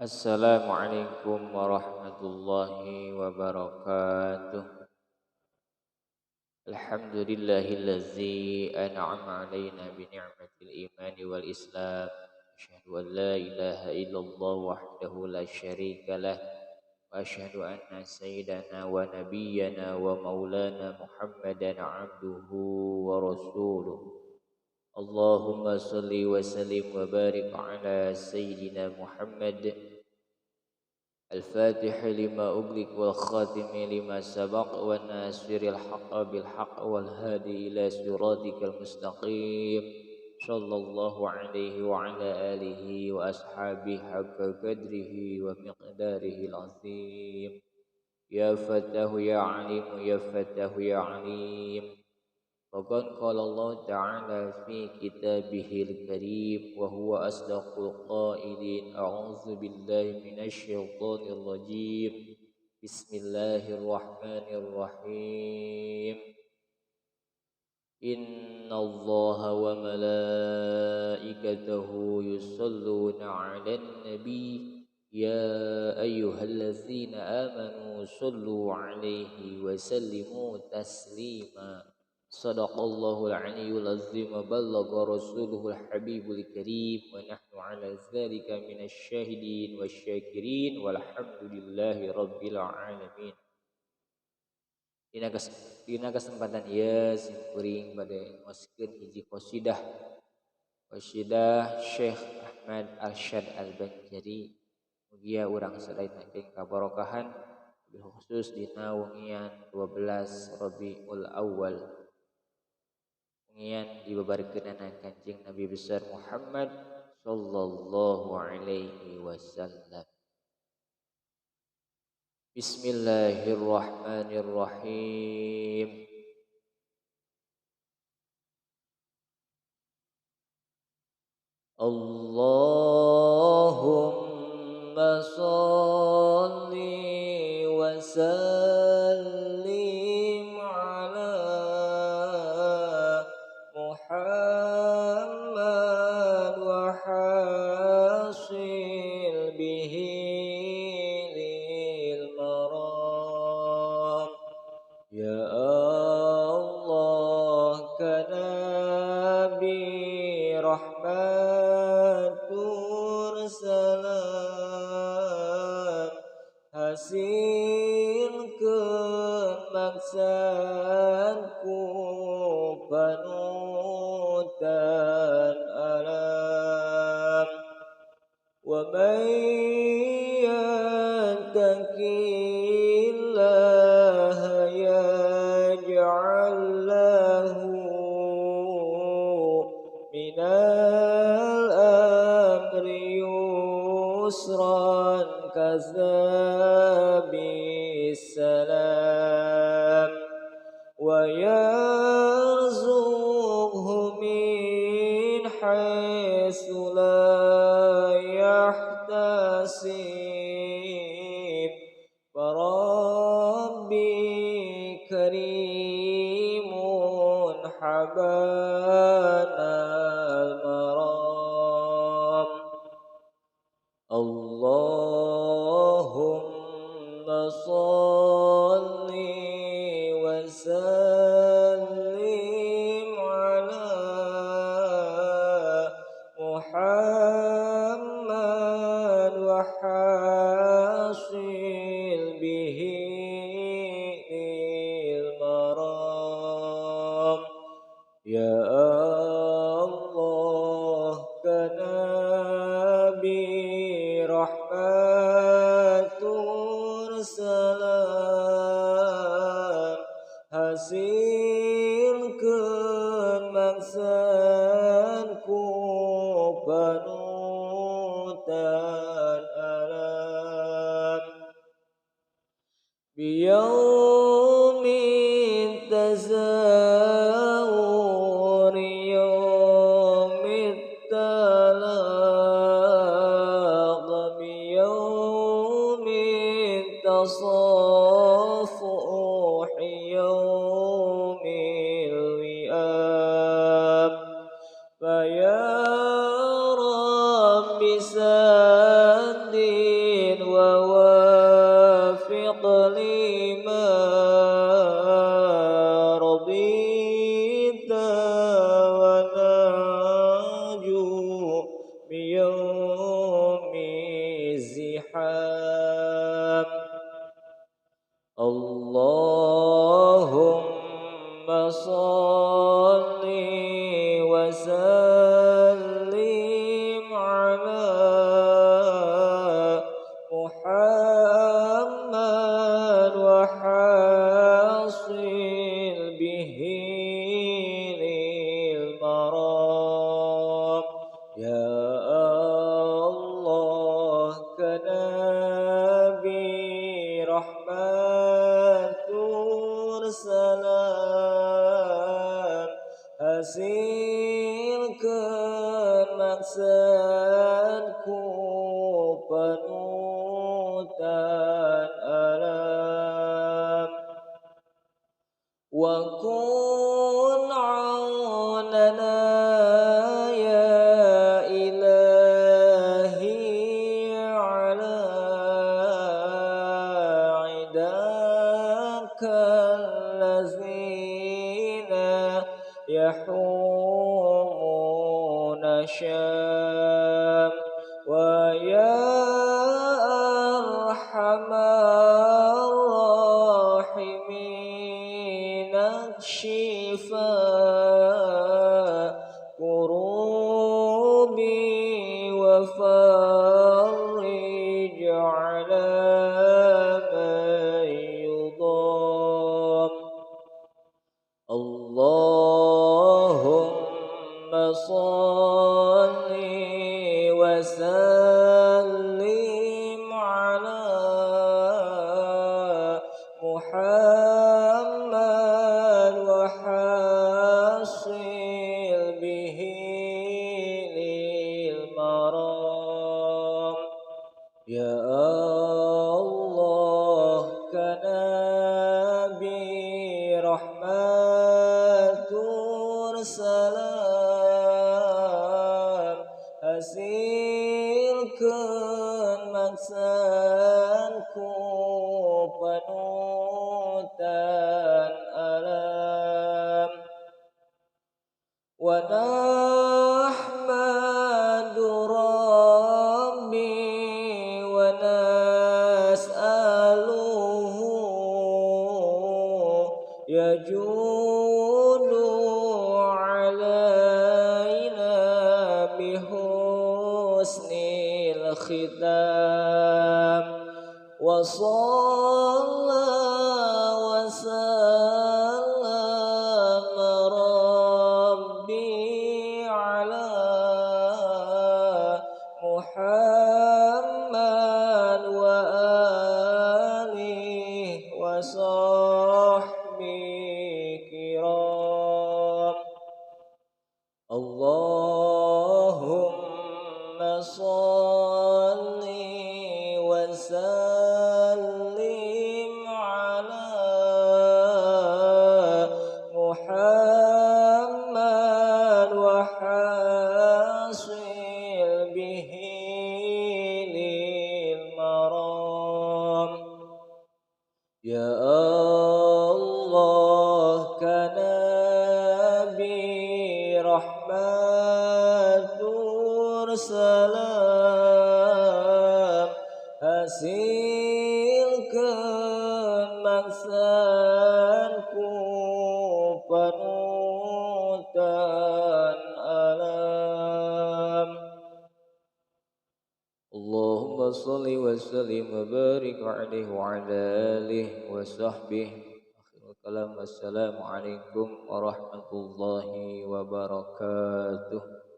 Assalamualaikum warahmatullahi wabarakatuh. Alhamdulillahillazi an'ama alaina bi ni'matil imani wal islam. Asyhadu an la ilaha illallah wahdahu la syarika lah. Wa asyhadu anna sayyidana wa nabiyyana wa maulana Muhammadan abduhu wa rasuluh. Allahumma salli wa sallim wa barik ala sayyidina Muhammad الفاتح لما أغلق والخاتم لما سبق والناصر الحق بالحق والهادي إلى صراطك المستقيم صلى الله عليه وعلى آله وأصحابه حق قدره ومقداره العظيم. يا فتاه يا عليم يا فتاه يا عليم. وقد قال الله تعالى في كتابه الكريم وهو أصدق القائلين أعوذ بالله من الشيطان الرجيم بسم الله الرحمن الرحيم إن الله وملائكته يصلون على النبي يا أيها الذين آمنوا صلوا عليه وسلموا تسليما Sadaqallahul aliyyul azim wa ballagha rasulul habibul karim wa nahnu ala dzalika minasy syahidin wasyakirin walhamdulillahi rabbil alamin. Dina kesempatan ieu simkuring bade ngoskeun hiji qasidah Syekh Ahmad Arsyad Al-Banjari. Mugia urang sadaya teh kabarokahan khusus dina wengian 12 Rabiul Awal. Pengian dibabarkeun Kanjeng Nabi besar Muhammad sallallahu alaihi wasallam. Bismillahirrahmanirrahim. Allahumma shalli wa sallim ala Muhammad wa hasil bihi lil maram. Ya Allah kana bi rahmatur salam hasilkeun maksudku panutan alam. Wa man yattaqillaha yaj'al lahu minal amri yusran kazabis salam wa yarzuqhu min haitsu la yahtasib. Rabbi karimun habanal maram. Allahumma shalli wa sallim ala Muhammad wa hasil bihi lil maram. Ya Allah kana bi rahmatur salam hasilkeun maksudku panutan alam. Biyaumin tazawur yaumit talaq biyaumin tasafuh yaumil wi'ab. Fa ya Rabbi sandi كنبي رحمة salam hasilkan maksudku penutan alam wa kun aunana ya ilahi ala idakal lazina yahumuna syam wa ya arhamar rahimin akshifa kurubi wa farrij ala man yudam Allahumma salli wa sallim ala Muhammad wa hasil bihi lil maram ya Allah kanabi rahmatur salam hasilkan maksudku penutan alam wa nahmadu rabbi wa nas'aluhu yajudu alaina bihusnil khitam wa wa sallam rabbi ala Muhammad wa alihi wa sahbihi kiram Allahumma salli wa sallim ala Muhammad wa hasil bihi lil maram ya Allah kanabi rahmatur salam hasilkan maksudku penutan alam Allahumma salli wa sallim wa barik alaihi wa ala alihi wa sahbihi akhirul kalam assalamu alaikum warahmatullahi wabarakatuh